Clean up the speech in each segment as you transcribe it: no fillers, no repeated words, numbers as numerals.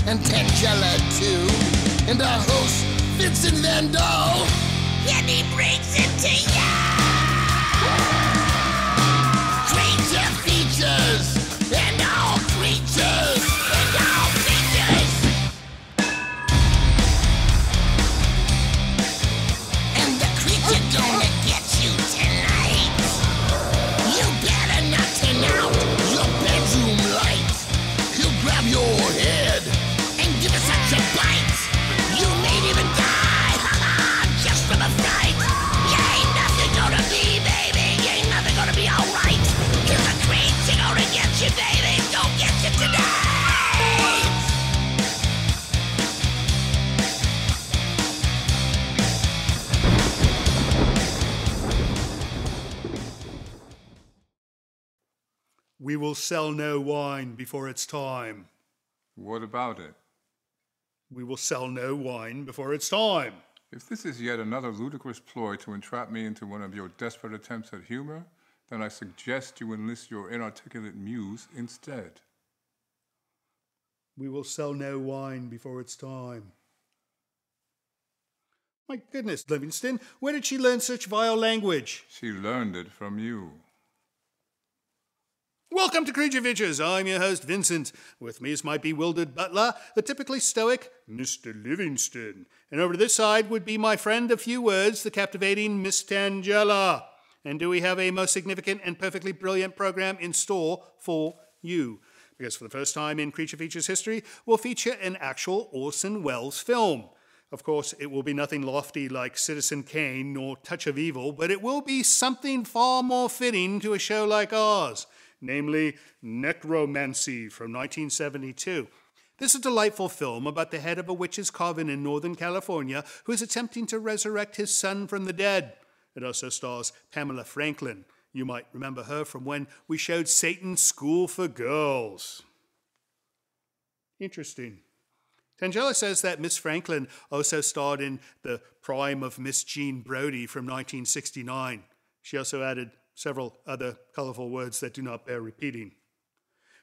and Tangela too, and our host, Vincent Van Dahl. And he brings it to ya! Creature features, and all creatures, and all features! And the creature gonna get you tonight. You better not turn out your bedroom light. He'll grab your head and give it such a bite. You may even die, just from a fright. You ain't nothing gonna be, baby. You ain't nothing gonna be alright. Cause the creature gonna get you, baby. Gonna get you tonight. We will sell no wine before it's time. What about it? We will sell no wine before it's time. If this is yet another ludicrous ploy to entrap me into one of your desperate attempts at humor, then I suggest you enlist your inarticulate muse instead. We will sell no wine before it's time. My goodness, Livingston, where did she learn such vile language? She learned it from you. Welcome to Creature Features. I'm your host, Vincent. With me is my bewildered butler, the typically stoic Mr. Livingston. And over to this side would be my friend of few words, the captivating Miss Tangela. And do we have a most significant and perfectly brilliant program in store for you? Because for the first time in Creature Features history, we'll feature an actual Orson Welles film. Of course, it will be nothing lofty like Citizen Kane nor Touch of Evil, but it will be something far more fitting to a show like ours. Namely, Necromancy from 1972. This is a delightful film about the head of a witch's coven in Northern California who is attempting to resurrect his son from the dead. It also stars Pamela Franklin. You might remember her from when we showed Satan's School for Girls. Interesting. Tangela says that Miss Franklin also starred in The Prime of Miss Jean Brodie from 1969. She also added several other colorful words that do not bear repeating.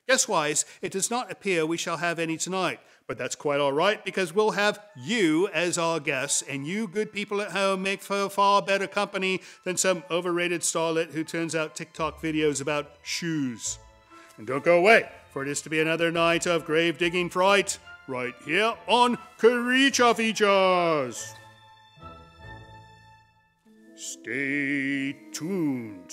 Guess-wise, it does not appear we shall have any tonight, but that's quite all right because we'll have you as our guests, and you good people at home make for far better company than some overrated starlet who turns out TikTok videos about shoes. And don't go away, for it is to be another night of grave-digging fright right here on Creature Features. Stay tuned.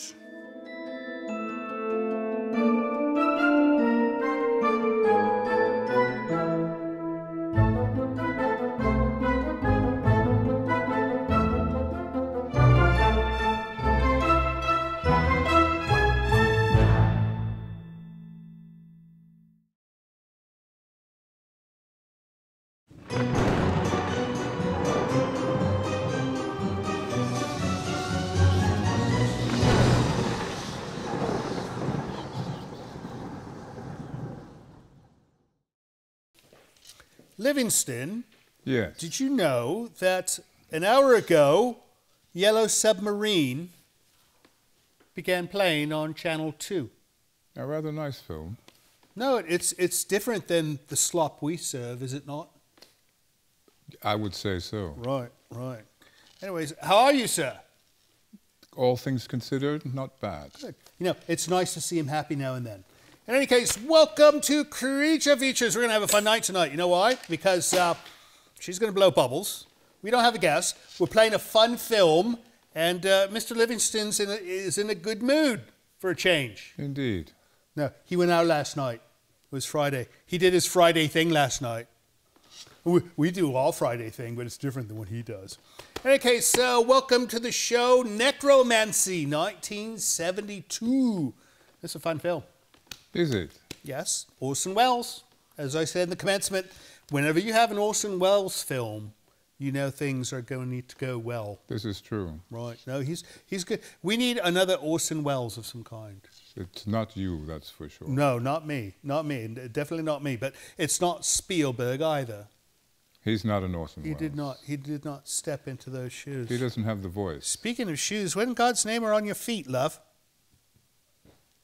Livingston, Yes. did you know that an hour ago, Yellow Submarine began playing on Channel 2? A rather nice film. No, it's different than the slop we serve, is it not? I would say so. Right, right. Anyways, how are you, sir? All things considered, not bad. Good. You know, it's nice to see him happy now and then. In any case, welcome to Creature Features. We're going to have a fun night tonight. You know why? Because she's going to blow bubbles. We don't have a guest. We're playing a fun film, and Mr. Livingston is in a good mood for a change. Indeed. No, he went out last night. It was Friday. He did his Friday thing last night. We do all Friday thing, but it's different than what he does. In any case, welcome to the show, Necromancy, 1972. It's a fun film. Is it? Yes, Orson Welles. As I said in the commencement, whenever you have an Orson Welles film, you know things are going to need to go well. This is true. Right. No, he's good. We need another Orson Welles of some kind. It's not you, that's for sure. No, not me. Not me. Definitely not me. But it's not Spielberg either. He's not an Orson Welles. He did not step into those shoes. He doesn't have the voice. Speaking of shoes, what in God's name are on your feet, love?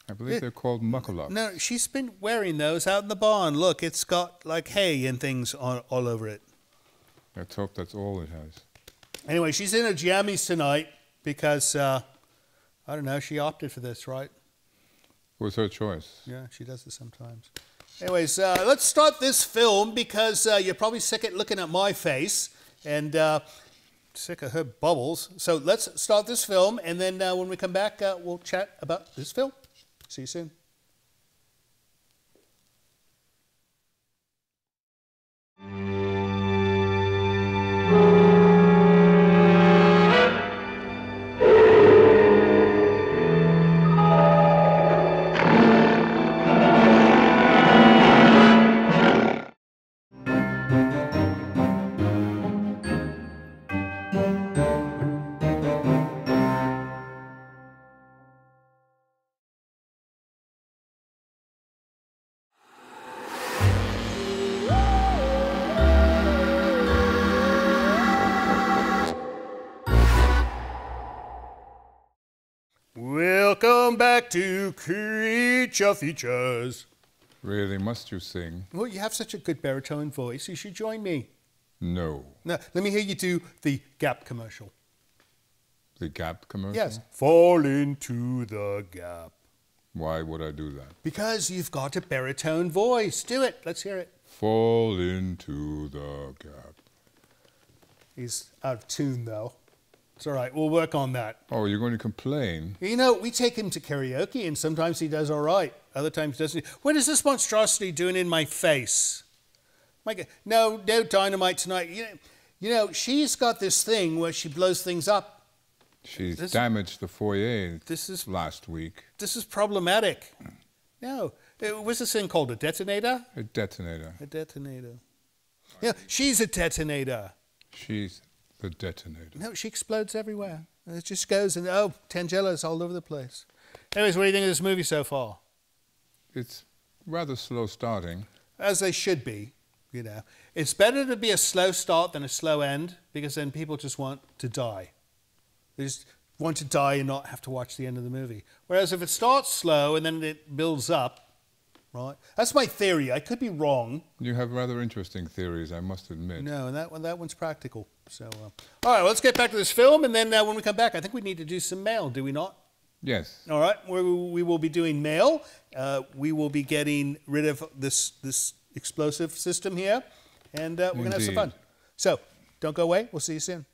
I believe they're called mucklucks. No, she's been wearing those out in the barn. Look, it's got like hay and things all over it. Let's hope that's all it has. Anyway, she's in her jammies tonight because, I don't know, she opted for this, right? It was her choice. Yeah, she does this sometimes. Anyways, let's start this film because you're probably sick at looking at my face and sick of her bubbles. So let's start this film, and then when we come back, we'll chat about this film. See you soon. Welcome back to Creature Features. Really, must you sing? Well, you have such a good baritone voice. You should join me. No. Now, let me hear you do the Gap commercial. The Gap commercial? Yes. Fall into the gap. Why would I do that? Because you've got a baritone voice. Do it. Let's hear it. Fall into the gap. He's out of tune, though. It's all right. We'll work on that. Oh, you're going to complain? You know, we take him to karaoke, and sometimes he does all right. Other times he doesn't. What is this monstrosity doing in my face? My God. No dynamite tonight. You know, she's got this thing where she blows things up. She's damaged the foyer last week. This is problematic. No. What's this thing called? A detonator? A detonator. A detonator. Yeah, she's a detonator. She's the detonator. No, she explodes everywhere. It just goes and, oh, Tangella's all over the place. Anyways, what do you think of this movie so far? It's rather slow starting. As they should be, you know. It's better to be a slow start than a slow end, because then people just want to die. They just want to die and not have to watch the end of the movie. Whereas if it starts slow and then it builds up, right? That's my theory. I could be wrong. You have rather interesting theories, I must admit. No, and that one's practical. So, all right, well, let's get back to this film, and then when we come back, I think we need to do some mail, do we not? Yes. All right, we will be doing mail. We will be getting rid of this explosive system here, and we're going to have some fun. So, don't go away. We'll see you soon.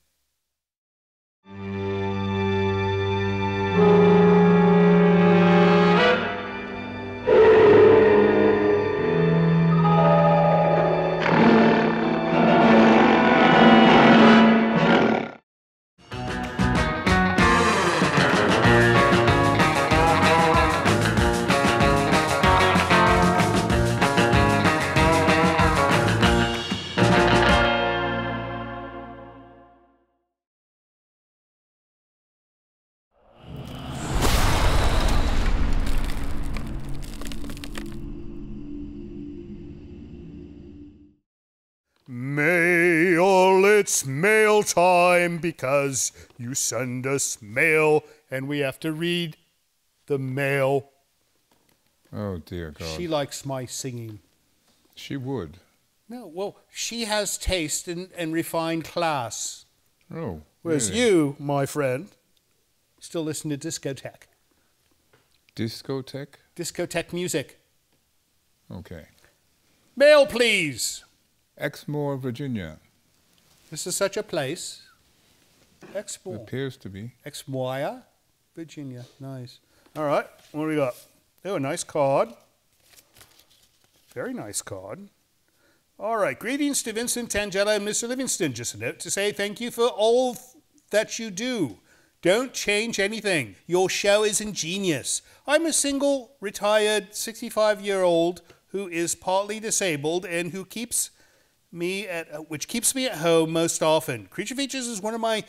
Mail, it's mail time because you send us mail and we have to read the mail. Oh, dear God. She likes my singing. She would. No, well, she has taste and refined class. Oh, whereas really? you, my friend, still listen to discotheque. Discotheque? Discotheque music. Okay. Mail, please. Exmoor, Virginia. This is such a place. Exmoor. Appears to be. Exmoor, Virginia. Nice. All right, what do we got? Oh, a nice card. Very nice card. All right, greetings to Vincent, Tangella, and Mr. Livingston. Just a note to say thank you for all that you do. Don't change anything. Your show is ingenious. I'm a single, retired, 65-year-old who is partly disabled and who keeps me at home most often. Creature Features is one of my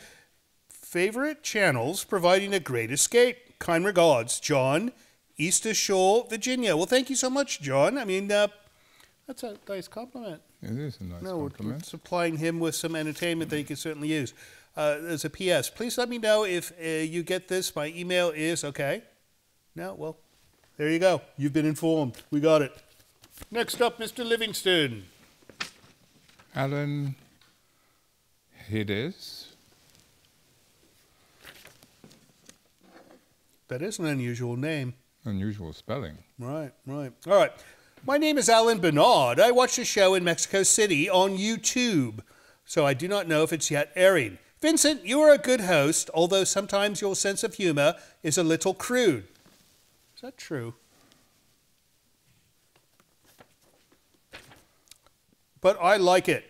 favorite channels, providing a great escape. Kind regards, John, Easter Shore, Virginia. Well, thank you so much, John. I mean, that's a nice compliment. It is a nice compliment. We're supplying him with some entertainment that he can certainly use. There's a P.S. Please let me know if you get this. My email is, okay. No, well, There you go. You've been informed. We got it. Next up, Mr. Livingston. Alan Hades. That is an unusual name. Unusual spelling. Right. All right. My name is Alan Bernard. I watch the show in Mexico City on YouTube, so I do not know if it's yet airing. Vincent, you are a good host, although sometimes your sense of humor is a little crude. Is that true? But I like it.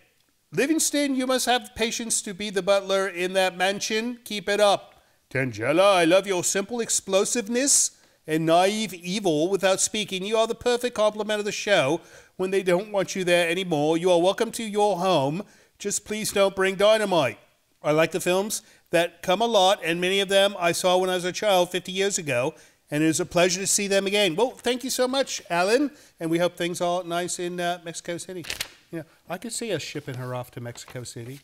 Livingston, you must have patience to be the butler in that mansion. Keep it up. Tangela, I love your simple explosiveness and naive evil without speaking. You are the perfect complement of the show when they don't want you there anymore. You are welcome to your home. Just please don't bring dynamite. I like the films that come a lot, and many of them I saw when I was a child 50 years ago, and it is a pleasure to see them again. Well, thank you so much, Alan, and we hope things are nice in Mexico City. You know, I could see us shipping her off to Mexico City.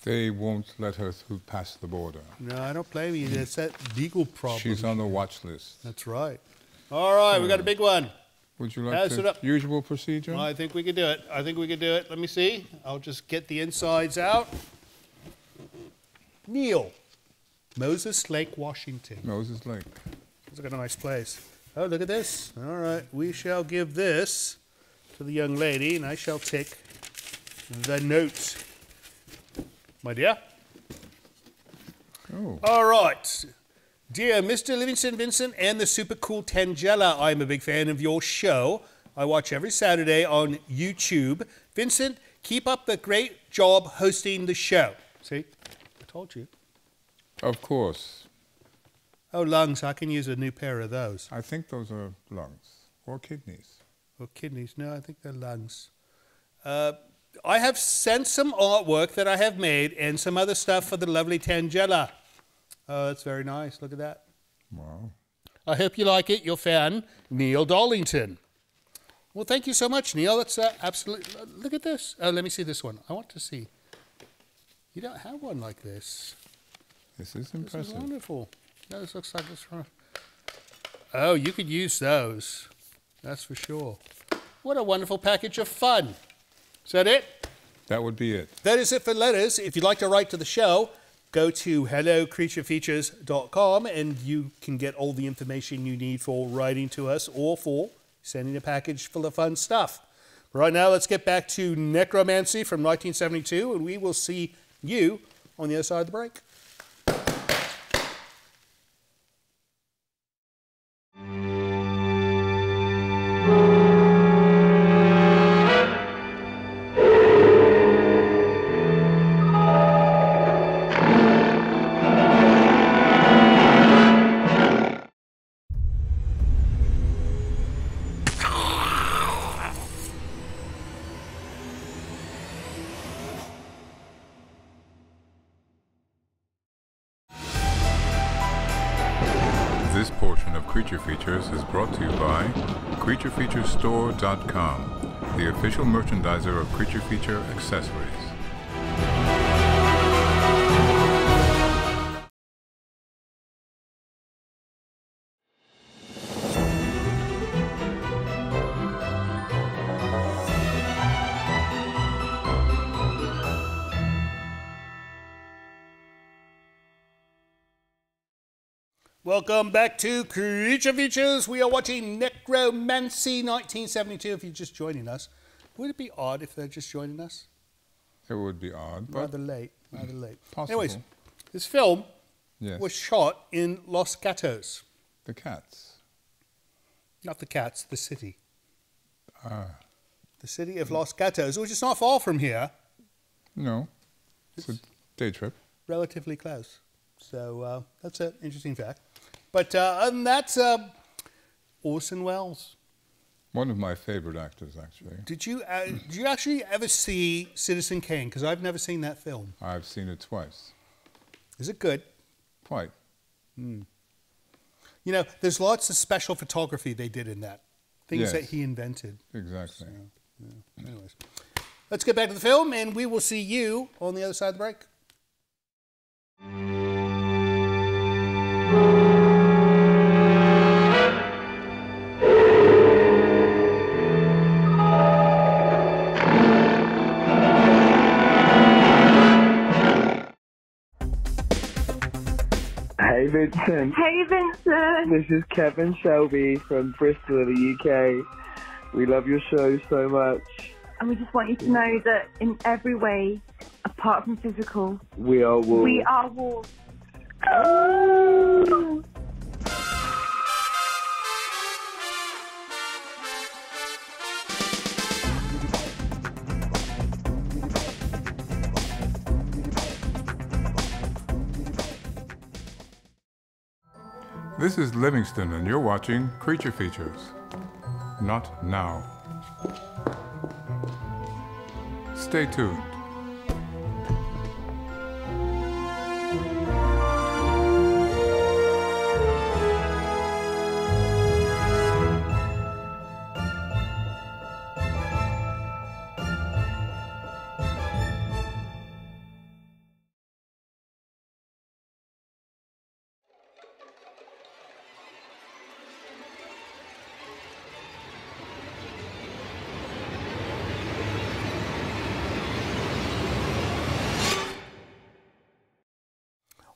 They won't let her through past the border. No, I don't blame you. It's that legal problem. She's on the watch list. That's right. All right, we got a big one. Would you like Pass it the up. usual procedure? I think we could do it. Let me see. I'll just get the insides out. Neil. Moses Lake, Washington. Moses Lake. Looks like a nice place. Oh, look at this. All right, we shall give this to the young lady, and I shall take the notes. My dear. Oh. All right. Dear Mr. Livingston Vincent and the super cool Tangela, I'm a big fan of your show. I watch every Saturday on YouTube. Vincent, keep up the great job hosting the show. See? I told you. Of course. Oh, lungs. I can use a new pair of those. I think those are lungs or kidneys. Or kidneys. No, I think they're lungs. I have sent some artwork that I have made and some other stuff for the lovely Tangela. Oh, that's very nice. Look at that. Wow. I hope you like it. Your fan, Neil Darlington. Well, thank you so much, Neil. That's absolutely... Look at this. Oh, let me see this one. I want to see. You don't have one like this. This is This impressive. is wonderful. No, this looks like this one. Oh, you could use those. That's for sure. What a wonderful package of fun. Is that it? That would be it. That is it for letters. If you'd like to write to the show, go to hellocreaturefeatures.com and you can get all the information you need for writing to us or for sending a package full of fun stuff. Right now, let's get back to Necromancy from 1972, and we will see you on the other side of the break. This portion of Creature Features is brought to you by CreatureFeatureStore.com, the official merchandiser of Creature Feature accessories. Welcome back to Creature Features. We are watching Necromancy 1972. If you're just joining us, would it be odd if they're just joining us? It would be odd, but Rather late. possible. Anyways, this film Yes. was shot in Los Gatos. The cats. Not the cats, the city. Ah. The city of Los Gatos, which is not far from here. No. It's a day trip. Relatively close. So that's an interesting fact. But other than that, Orson Welles. One of my favorite actors, actually. Did you actually ever see Citizen Kane? Because I've never seen that film. I've seen it twice. Is it good? Quite. You know, there's lots of special photography they did in that. Things Yes. that he invented. Exactly. Anyways, let's get back to the film, and we will see you on the other side of the break. Vincent. Hey, Vincent. This is Kevin Shelby from Bristol, the UK. We love your show so much. And we just want you to know that in every way, apart from physical, We are wolves. we are wolves. Oh. This is Livingston, and you're watching Creature Features. Not now. Stay tuned.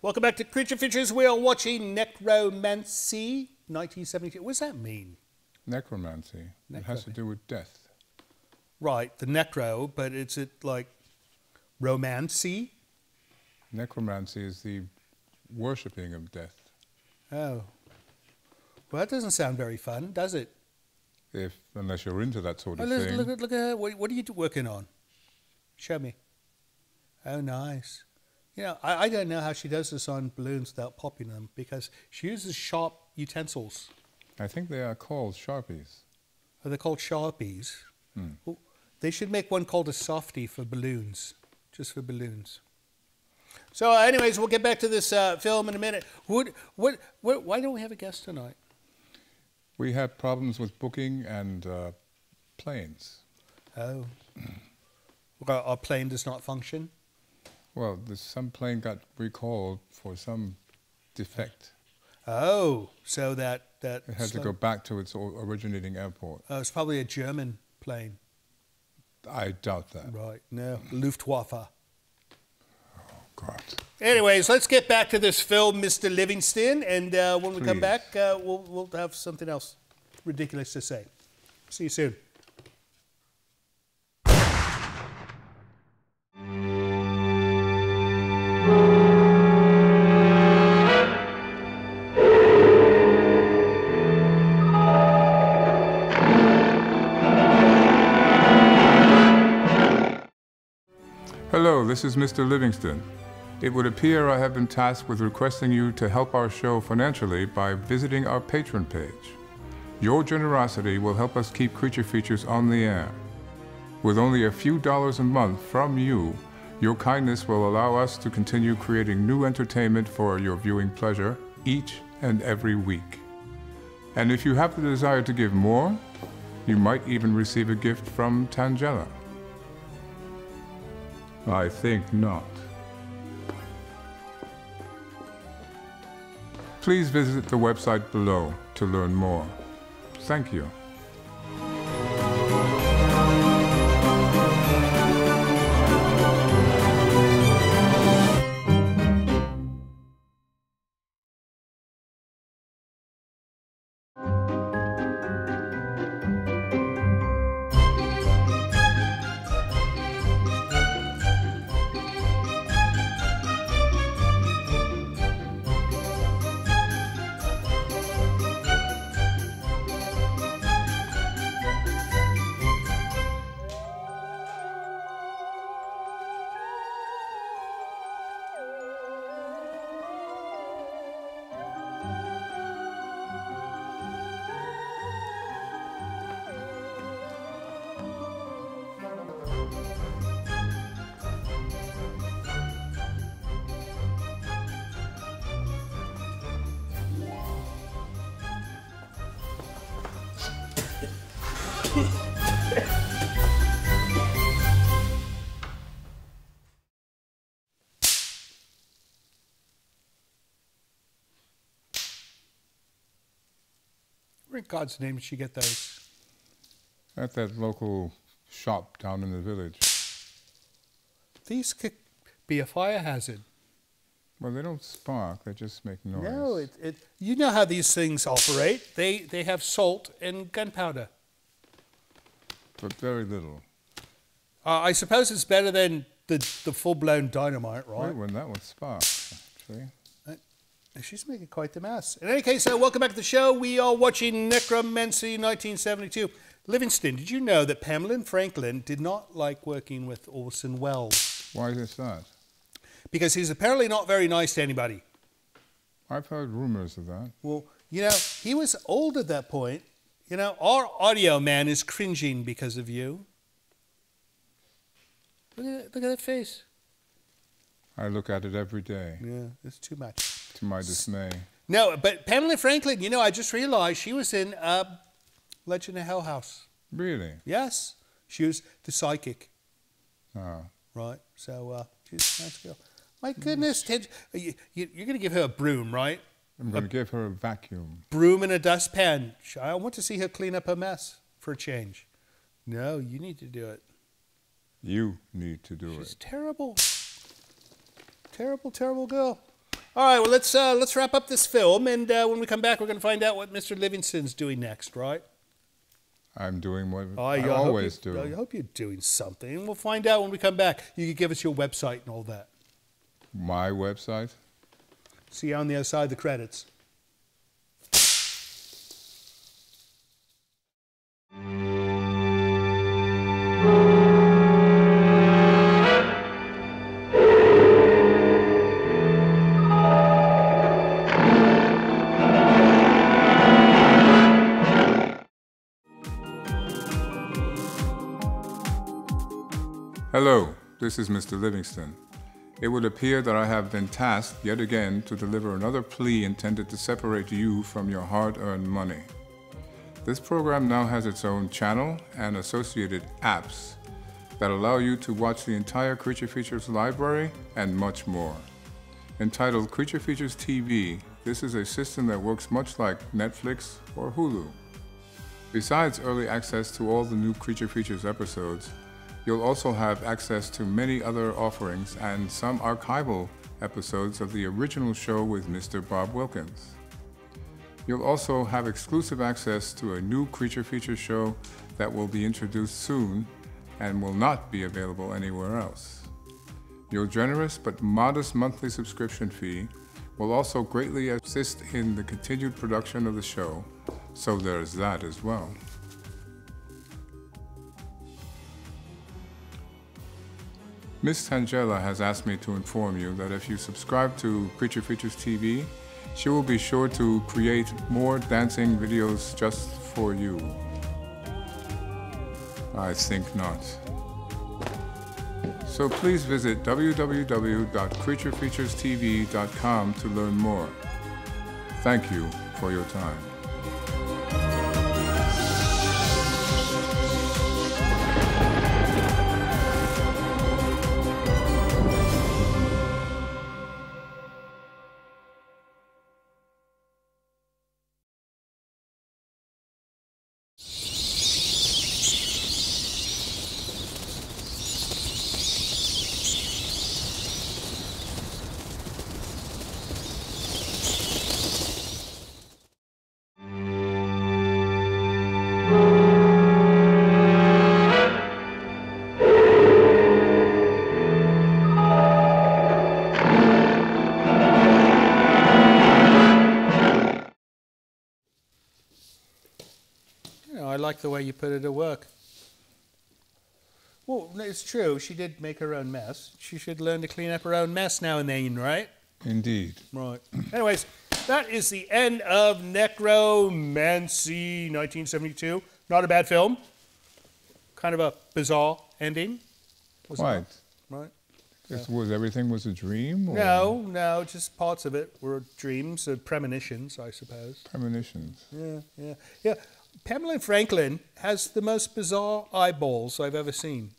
Welcome back to Creature Features. We are watching Necromancy, 1972. What does that mean? Necromancy. It has to do with death. Right, the necro, but is it like romancy? Necromancy is the worshipping of death. Oh. Well, that doesn't sound very fun, does it? Unless you're into that sort of look, thing. Look at her. What are you working on? Show me. Oh, nice. You know, I don't know how she does this on balloons without popping them, because she uses sharp utensils. I think they are called Sharpies. Oh, they're called Sharpies. Oh, they should make one called a softie for balloons, just for balloons. So anyways, we'll get back to this film in a minute. Why don't we have a guest tonight? We had problems with booking and planes. Oh. Our plane does not function? Well, some plane got recalled for some defect. Oh, so that it had to go back to its originating airport. Oh, it's probably a German plane. I doubt that. Right, no, Luftwaffe. Oh, God. Anyways, let's get back to this film, Mr. Livingston, and when we come back, we'll have something else ridiculous to say. See you soon. Hello, this is Mr. Livingston. It would appear I have been tasked with requesting you to help our show financially by visiting our Patreon page. Your generosity will help us keep Creature Features on the air. With only a few dollars a month from you, your kindness will allow us to continue creating new entertainment for your viewing pleasure each and every week. And if you have the desire to give more, you might even receive a gift from Tangela. I think not. Please visit the website below to learn more. Thank you. Where in God's name did she get those? At that local shop down in the village. These could be a fire hazard. Well, they don't spark. They just make noise. No, you know how these things operate. They have salt and gunpowder. But very little. I suppose it's better than the full-blown dynamite, right? Right when that one sparks, actually. She's making quite the mess. In any case, welcome back to the show. We are watching Necromancy 1972. Livingston, did you know that Pamela Franklin did not like working with Orson Welles? Why is that? Because he's apparently not very nice to anybody. I've heard rumors of that. Well, you know, he was old at that point. You know, our audio man is cringing because of you. Look at that face. I look at it every day. Yeah, it's too much. To my dismay. No, but Pamela Franklin, you know, I just realized she was in Legend of Hell House. Really? Yes. She was the psychic. Oh. Right. So she's a nice girl. My goodness, Ted, you're going to give her a broom, right? I'm going to give her a vacuum. Broom and a dustpan. I want to see her clean up her mess for a change. No, you need to do it. You need to do She's it. terrible. Terrible, terrible girl. All right, well, let's wrap up this film, and when we come back, we're going to find out what Mr. Livingston's doing next, right? I'm doing what I always do. I hope you're doing something, and we'll find out when we come back. You can give us your website and all that. My website? See you on the other side of the credits. Hello, this is Mr. Livingston. It would appear that I have been tasked yet again to deliver another plea intended to separate you from your hard-earned money. This program now has its own channel and associated apps that allow you to watch the entire Creature Features library and much more. Entitled Creature Features TV, this is a system that works much like Netflix or Hulu. Besides early access to all the new Creature Features episodes, you'll also have access to many other offerings and some archival episodes of the original show with Mr. Bob Wilkins. You'll also have exclusive access to a new Creature Feature show that will be introduced soon and will not be available anywhere else. Your generous but modest monthly subscription fee will also greatly assist in the continued production of the show, so there's that as well. Miss Tangela has asked me to inform you that if you subscribe to Creature Features TV, she will be sure to create more dancing videos just for you. I think not. So please visit www.creaturefeaturestv.com to learn more. Thank you for your time. I like the way you put it to work. Well, it's true. She did make her own mess. She should learn to clean up her own mess now and then, right? Indeed. Right. Anyways, that is the end of Necromancy 1972. Not a bad film. Kind of a bizarre ending. Right. Right. Was everything was a dream? Or? No, just parts of it were dreams, premonitions, I suppose. Premonitions. Yeah. Pamela Franklin has the most bizarre eyeballs I've ever seen.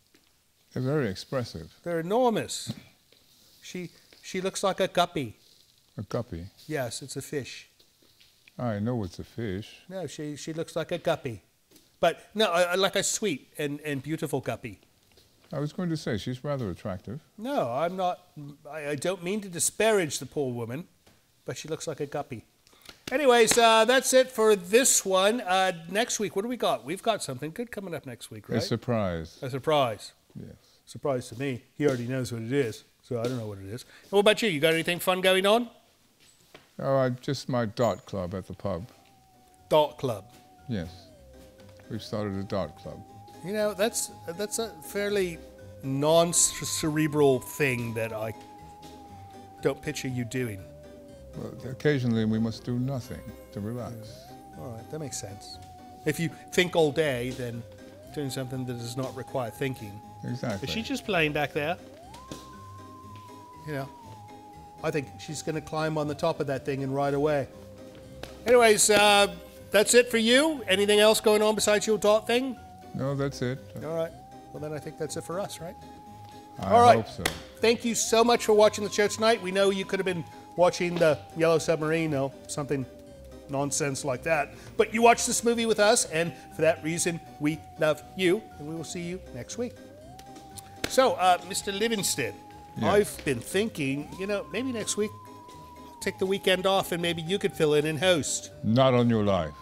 They're very expressive. They're enormous. She looks like a guppy. A guppy? Yes, it's a fish. I know it's a fish. No, she looks like a guppy. But no, like a sweet and beautiful guppy. I was going to say, she's rather attractive. No, I'm not. I don't mean to disparage the poor woman, but she looks like a guppy. Anyways, that's it for this one. Next week, what do we got? We've got something good coming up next week, right? A surprise. A surprise. Yes. Surprise to me. He already knows what it is, so I don't know what it is. And what about you? You got anything fun going on? Oh, just my dart club at the pub. Dart club. Yes. We've started a dart club. You know, that's a fairly non-cerebral thing that I don't picture you doing. Well, occasionally we must do nothing to relax. All right, that makes sense. If you think all day, then doing something that does not require thinking. Exactly. Is she just playing back there? You know, I think she's going to climb on the top of that thing and ride away. Anyways, that's it for you. Anything else going on besides your dot thing? No, that's it. All right. Well, then I think that's it for us, right? I hope so. Thank you so much for watching the show tonight. We know you could have been watching the Yellow Submarine or something nonsense like that. But you watched this movie with us, and for that reason, we love you, and we will see you next week. So, Mr. Livingston, Yes. I've been thinking, you know, maybe next week I'll take the weekend off and maybe you could fill in and host. Not on your life.